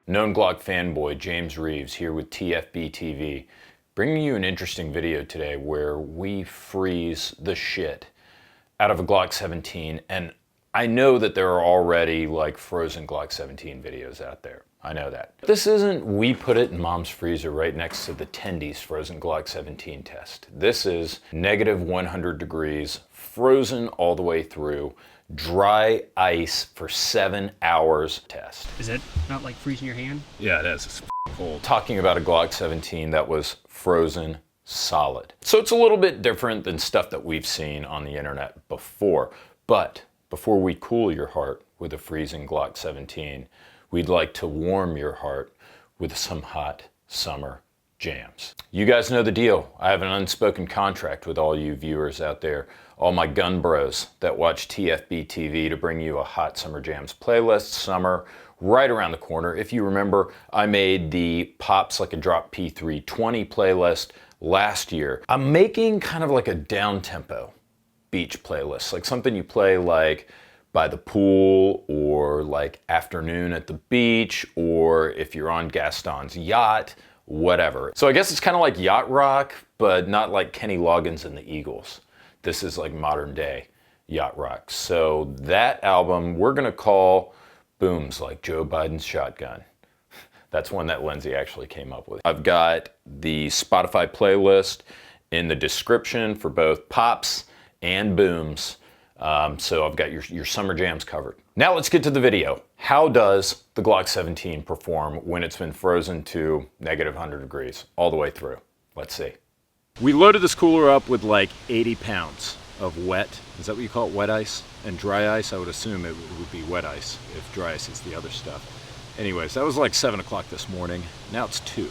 Known Glock fanboy James Reeves here with tfbtv, bringing you an interesting video today where we freeze the shit out of a Glock 17. And I know that there are already like frozen Glock 17 videos out there. I know that. This isn't we put it in mom's freezer right next to the Tendy's frozen Glock 17 test. This is negative 100 degrees, frozen all the way through, dry ice for 7 hours test. Is it not like freezing your hand? Yeah, it is. It's cold. Talking about a Glock 17 that was frozen solid. So it's a little bit different than stuff that we've seen on the internet before. But before we cool your heart with a freezing Glock 17, we'd like to warm your heart with some hot summer jams. You guys know the deal. I have an unspoken contract with all you viewers out there, all my gun bros that watch tfbtv, to bring you a hot summer jams playlist. Summer right around the corner. If you remember, I made the Pops Like a Drop P320 playlist last year. I'm making kind of like a down-tempo beach playlist, like something you play like by the pool or like afternoon at the beach, or if you're on Gaston's yacht, whatever. So I guess it's kind of like yacht rock, but not like Kenny Loggins and the Eagles. This is like modern day yacht rock. So that album we're gonna call Booms Like Joe Biden's Shotgun. That's one that Lindsay actually came up with. I've got the Spotify playlist in the description for both Pops and Booms. So I've got your summer jams covered. Now let's get to the video. How does the Glock 17 perform when it's been frozen to negative 100 degrees all the way through? Let's see. We loaded this cooler up with like 80 pounds of wet, is that what you call it, wet ice? And dry ice, I would assume it would be wet ice if dry ice is the other stuff. Anyways, that was like 7 o'clock this morning. Now it's 2.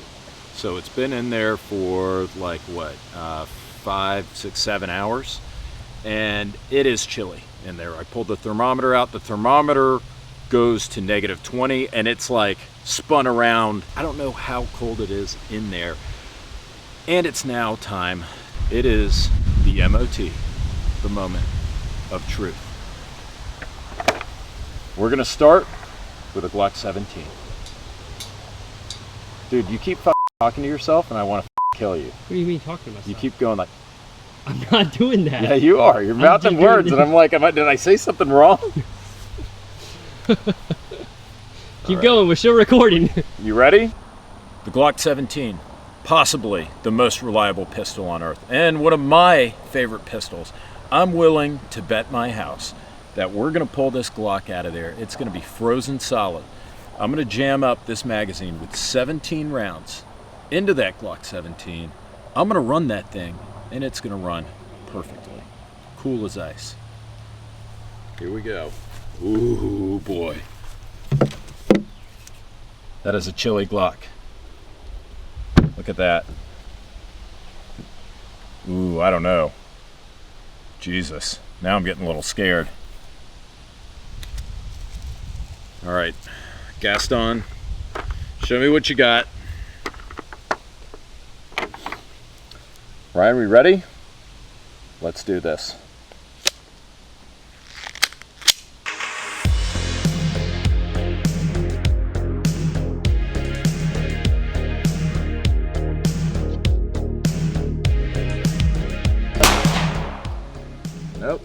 So it's been in there for like what, 5, 6, 7 hours. And it is chilly in there. I pulled the thermometer out. The thermometer goes to negative 20 and it's like spun around. I don't know how cold it is in there. And it's now time. It is the MOT, the moment of truth. We're gonna start with a Glock 17. Dude, you keep talking to yourself and I wanna kill you. What do you mean talking to myself? You keep going like, I'm not doing that. yeah, you are. You're mouthing words and I'm like, did I say something wrong? Keep going, we're still recording. You ready? The Glock 17. Possibly the most reliable pistol on earth, and one of my favorite pistols. I'm willing to bet my house that we're gonna pull this Glock out of there. It's gonna be frozen solid. I'm gonna jam up this magazine with 17 rounds into that Glock 17. I'm gonna run that thing, and it's gonna run perfectly. Cool as ice. Here we go. Ooh, boy. That is a chilly Glock. Look at that. Ooh, I don't know. Jesus. Now I'm getting a little scared. All right, Gaston, show me what you got. Ryan, we ready? Let's do this. Nope.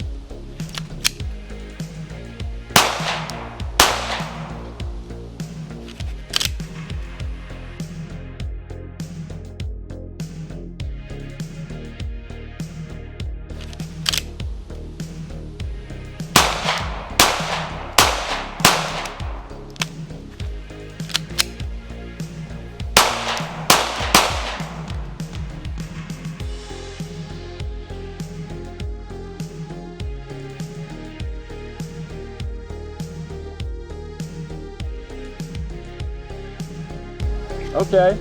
Okay,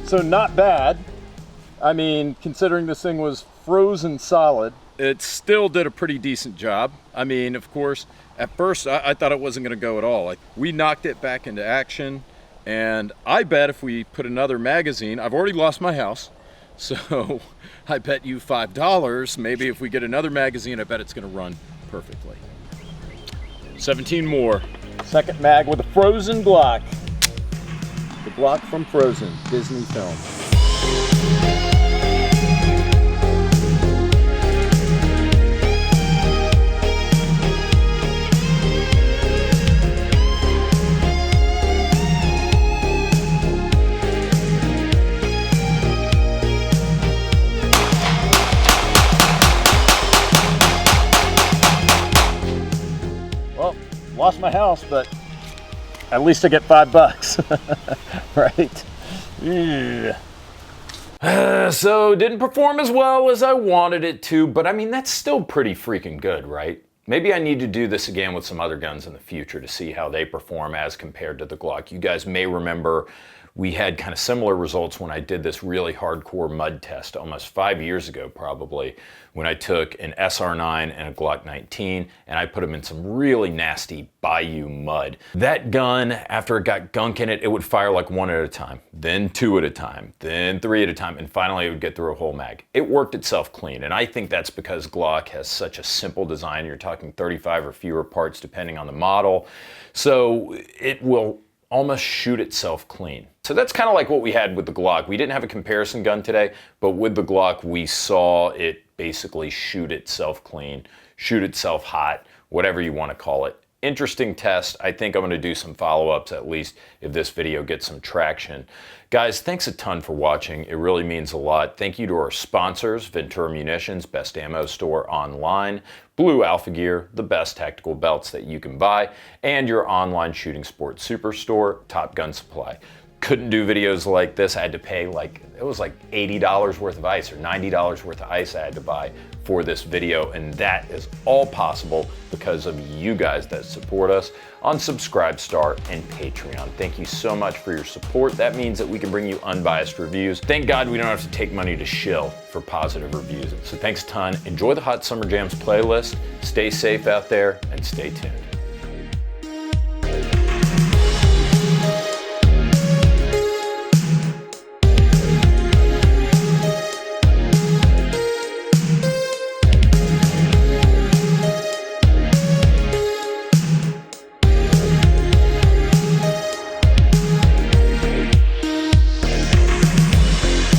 so not bad. I mean, considering this thing was frozen solid, it still did a pretty decent job. I mean, of course, at first I thought it wasn't gonna go at all. Like, we knocked it back into action, and I bet if we put another magazine, I've already lost my house, so I bet you $5, maybe if we get another magazine, I bet it's gonna run perfectly. 17 more. Second mag with a Frozen Glock. The Glock from Frozen, Disney film. Well, lost my house, but at least I get $5, right? Yeah. So didn't perform as well as I wanted it to, but I mean, that's still pretty freaking good, right? Maybe I need to do this again with some other guns in the future to see how they perform as compared to the Glock. You guys may remember we had kind of similar results when I did this really hardcore mud test almost 5 years ago probably, when I took an SR9 and a Glock 19 and I put them in some really nasty bayou mud. That gun, after it got gunk in it, it would fire like one at a time, then two at a time, then three at a time, and finally it would get through a whole mag. It worked itself clean, and I think that's because Glock has such a simple design. You're talking 35 or fewer parts depending on the model, so it will almost shoot itself clean. So that's kind of like what we had with the Glock. We didn't have a comparison gun today, but with the Glock, we saw it basically shoot itself clean, shoot itself hot, whatever you want to call it. Interesting test. I think I'm going to do some follow-ups at least if this video gets some traction. Guys, thanks a ton for watching. It really means a lot. Thank you to our sponsors, Ventura Munitions, best ammo store online, Blue Alpha Gear, the best tactical belts that you can buy, and your online shooting sports superstore, Top Gun Supply. Couldn't do videos like this. I had to pay it was like $80 worth of ice or $90 worth of ice I had to buy for this video, and that is all possible because of you guys that support us on Subscribestar and Patreon. Thank you so much for your support. That means that we can bring you unbiased reviews. Thank God we don't have to take money to shill for positive reviews. So thanks a ton. Enjoy the Hot Summer Jams playlist. Stay safe out there and stay tuned.